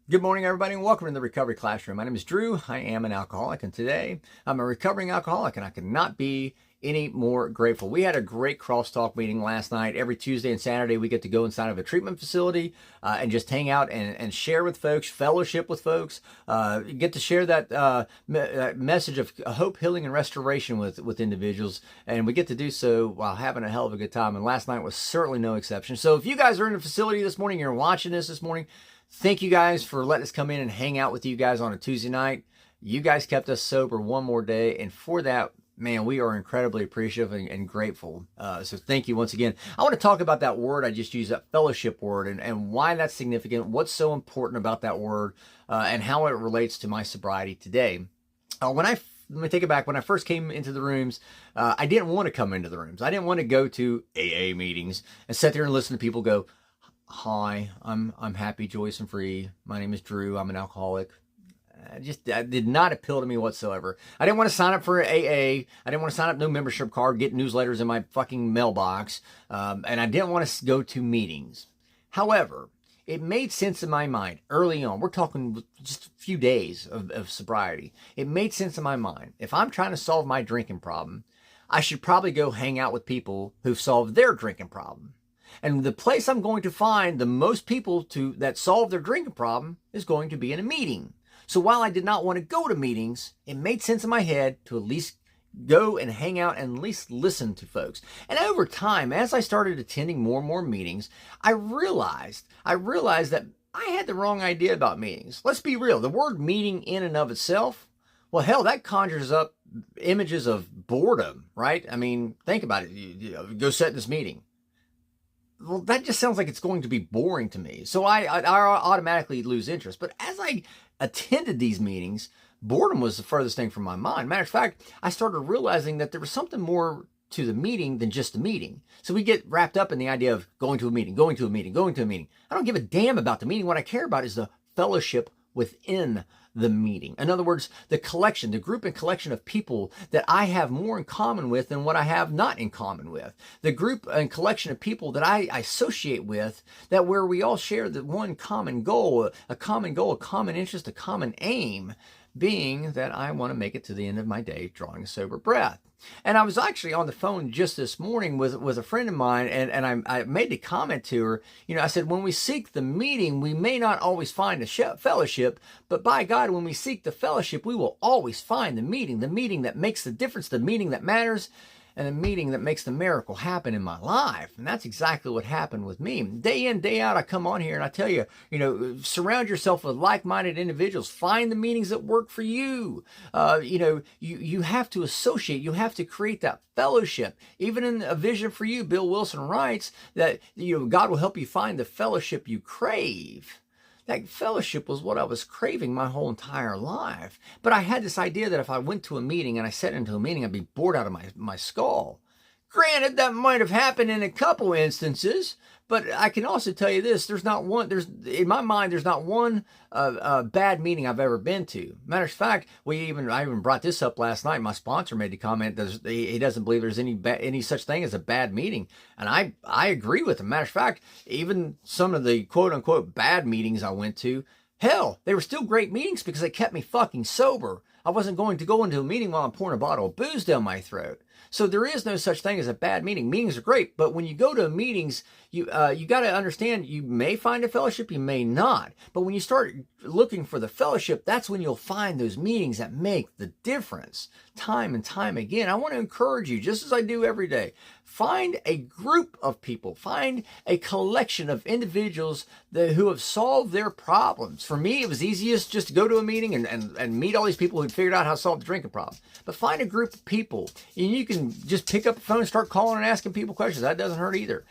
Good morning, everybody, and welcome to the Recovery Classroom. My name is Drew. I am an alcoholic, and today I'm a recovering alcoholic, and I could not be any more grateful. We had a great crosstalk meeting last night. Every Tuesday and Saturday, we get to go inside of a treatment facility and just hang out and share with folks, fellowship with folks, get to share that message of hope, healing, and restoration with individuals. And we get to do so while having a hell of a good time. And last night was certainly no exception. So if you guys are in the facility this morning, you're watching this morning, thank you guys for letting us come in and hang out with you guys on a Tuesday night. You guys kept us sober one more day, and for that, man, we are incredibly appreciative and grateful. So thank you once again. I want to talk about that word I just used, that fellowship word, and why that's significant, what's so important about that word, and how it relates to my sobriety today. Let me take it back. When I first came into the rooms, I didn't want to come into the rooms. I didn't want to go to AA meetings and sit there and listen to people go, "Hi, I'm happy, joyous, and free. My name is Drew. I'm an alcoholic." That did not appeal to me whatsoever. I didn't want to sign up for AA. I didn't want to sign up no membership card, get newsletters in my fucking mailbox, and I didn't want to go to meetings. However, it made sense in my mind early on. We're talking just a few days of sobriety. It made sense in my mind. If I'm trying to solve my drinking problem, I should probably go hang out with people who've solved their drinking problem. And the place I'm going to find the most people that solve their drinking problem is going to be in a meeting. So while I did not want to go to meetings, it made sense in my head to at least go and hang out and at least listen to folks. And over time, as I started attending more and more meetings, I realized that I had the wrong idea about meetings. Let's be real. The word meeting in and of itself, well, hell, that conjures up images of boredom, right? I mean, think about it. You go sit in this meeting. Well, that just sounds like it's going to be boring to me. So I automatically lose interest. But as I attended these meetings, boredom was the furthest thing from my mind. Matter of fact, I started realizing that there was something more to the meeting than just the meeting. So we get wrapped up in the idea of going to a meeting, going to a meeting, going to a meeting. I don't give a damn about the meeting. What I care about is the fellowship within the meeting. In other words, the group and collection of people that I have more in common with than what I have not in common with. The group and collection of people that I associate with, that where we all share the one common goal, a common interest, a common aim, being that I want to make it to the end of my day drawing a sober breath. And I was actually on the phone just this morning with a friend of mine, and I made the comment to her, I said, when we seek the meeting, we may not always find the fellowship, but by God, when we seek the fellowship, we will always find the meeting that makes the difference, the meeting that matters, and a meeting that makes the miracle happen in my life. And that's exactly what happened with me. Day in, day out, I come on here and I tell you, surround yourself with like-minded individuals. Find the meetings that work for you. You have to associate. You have to create that fellowship. Even in A Vision for You, Bill Wilson writes that God will help you find the fellowship you crave. That fellowship was what I was craving my whole entire life. But I had this idea that if I went to a meeting and I sat into a meeting, I'd be bored out of my skull. Granted, that might have happened in a couple instances, but I can also tell you this, in my mind, there's not one bad meeting I've ever been to. Matter of fact, I even brought this up last night. My sponsor made the comment that he doesn't believe there's any such thing as a bad meeting. And I agree with him. Matter of fact, even some of the quote unquote bad meetings I went to, hell, they were still great meetings because they kept me fucking sober. I wasn't going to go into a meeting while I'm pouring a bottle of booze down my throat. So there is no such thing as a bad meeting. Meetings are great, but when you go to meetings, you got to understand you may find a fellowship, you may not. But when you start looking for the fellowship, that's when you'll find those meetings that make the difference time and time again. I want to encourage you, just as I do every day, find a group of people, find a collection of individuals who have solved their problems. For me, it was easiest just to go to a meeting and meet all these people who'd figured out how to solve the drinking problem. But find a group of people, and you can just pick up the phone and start calling and asking people questions. That doesn't hurt either.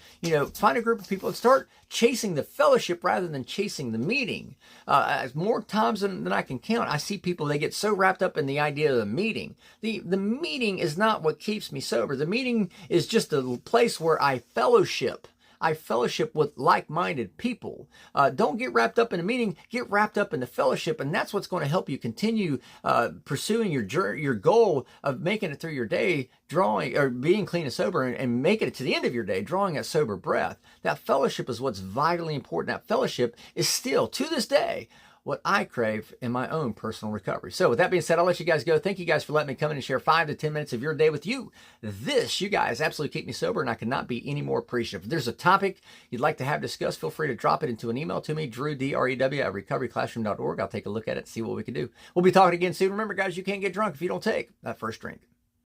Find a group of people and start chasing the fellowship rather than chasing the meeting. More times than I can count, I see people, they get so wrapped up in the idea of the meeting. The meeting is not what keeps me sober. The meeting is just a place where I fellowship. I fellowship with like-minded people. Don't get wrapped up in a meeting, get wrapped up in the fellowship, and that's what's going to help you continue pursuing your goal of making it through your day, drawing or being clean and sober, and making it to the end of your day, drawing a sober breath. That fellowship is what's vitally important. That fellowship is still, to this day, what I crave in my own personal recovery. So with that being said, I'll let you guys go. Thank you guys for letting me come in and share 5 to 10 minutes of your day with you. You guys absolutely keep me sober, and I could not be any more appreciative. If there's a topic you'd like to have discussed, feel free to drop it into an email to me, Drew, D-R-E-W, at recoveryclassroom.org. I'll take a look at it and see what we can do. We'll be talking again soon. Remember, guys, you can't get drunk if you don't take that first drink.